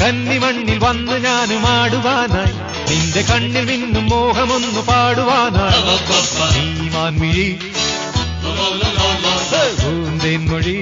കന്നിമണ്ണിൽ വന്ന് ഞാനും ആടുവാനായി നിന്റെ കണ്ണിൽ മിന്നും മോഹമൊന്നു പാടുവാനായി നീ മാൻമിഴി പൂന്തേൻമൊഴി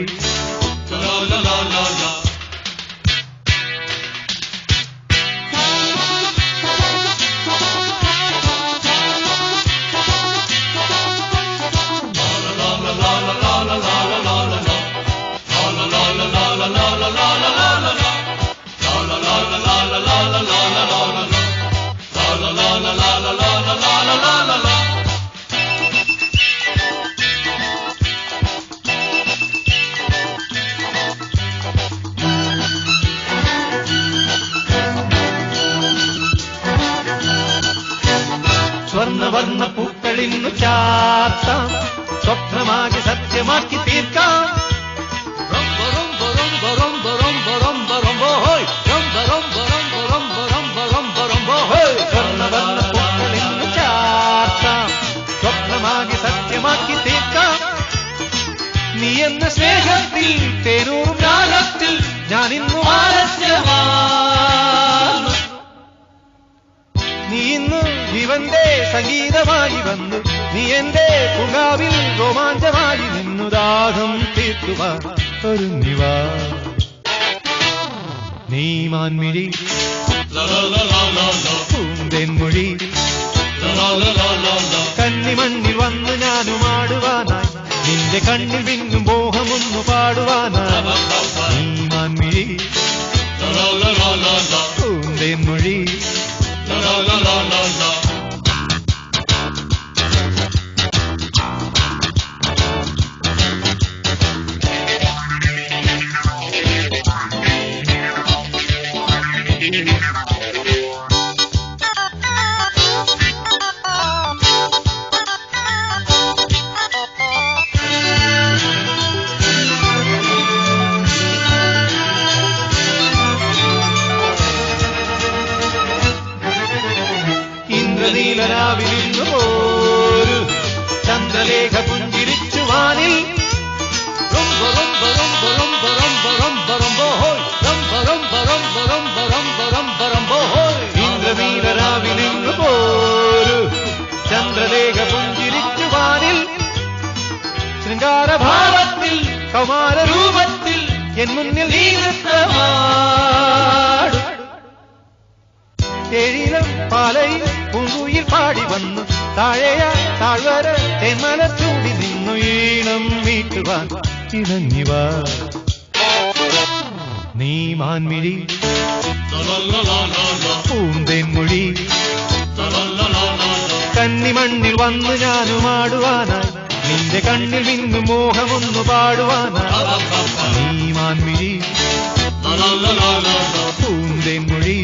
സ്വർണ്ണവർണ്ണ പൂക്കളിന്നു ചാർത്താം സ്വപ്നമാകി സത്യമാക്കി തീർക്കാം സ്വർണ്ണവർണ്ണ പൂക്കളിന്നു ചാർത്താം സ്വപ്നമാകി സത്യമാക്കി തീർക്കാം നീ എന്ന സ്നേഹത്തിൽ തേനൂറും കാലത്തിൽ ഞാൻ ഇന്നു ആലസ്യമാണ് നീ ഇന്ന് ജീവന്റെ സംഗീതമായി വന്നു നീ എന്റെ പുകാവിൽ രോമാഞ്ചമായി നിന്നു ദാഹം തീർക്കുവാൻ ഒരുങ്ങിവാ നീ മാൻമിഴി പൂന്തേൻമൊഴി കന്നിമണ്ണിൽ വന്ന് ഞാനും ആടുവാനായി നിന്റെ കണ്ണിൽ വിങ്ങും മോഹമൊന്നു പാടുവാനായി നീ മാൻമിഴി പൂന്തേൻമൊഴി നീലരാവിലിന്നു പോരു ചന്ദ്രലേഖ പുഞ്ചിരിച്ചു വാനിൽ ഇന്ദ്രനീലരാവിലിന്നു പോരു ചന്ദ്രലേഖ പുഞ്ചിരിച്ചു വാനിൽ ശൃംഗാരഭാവത്തിൽ കൗമാരരൂപത്തിൽ എൻ മുന്നിൽ നീ നൃത്തമാടും എഴിലം പാലയിൽ പൂങ്കുയിൽ പാടി വന്നു താഴെയ താഴ്വര തെന്മല ചൂടി നിന്നു ഈണം മീട്ടുവാൻ ഇണങ്ങിവാ നീ മാൻമിഴി പൂന്തേൻമൊഴി കന്നിമണ്ണിൽ വന്നു ഞാനും ആടുവാനായി നിന്റെ കണ്ണിൽ വിങ്ങും മോഹമൊന്നു പാടുവാനായി നീ മാൻമിഴി പൂന്തേൻമൊഴി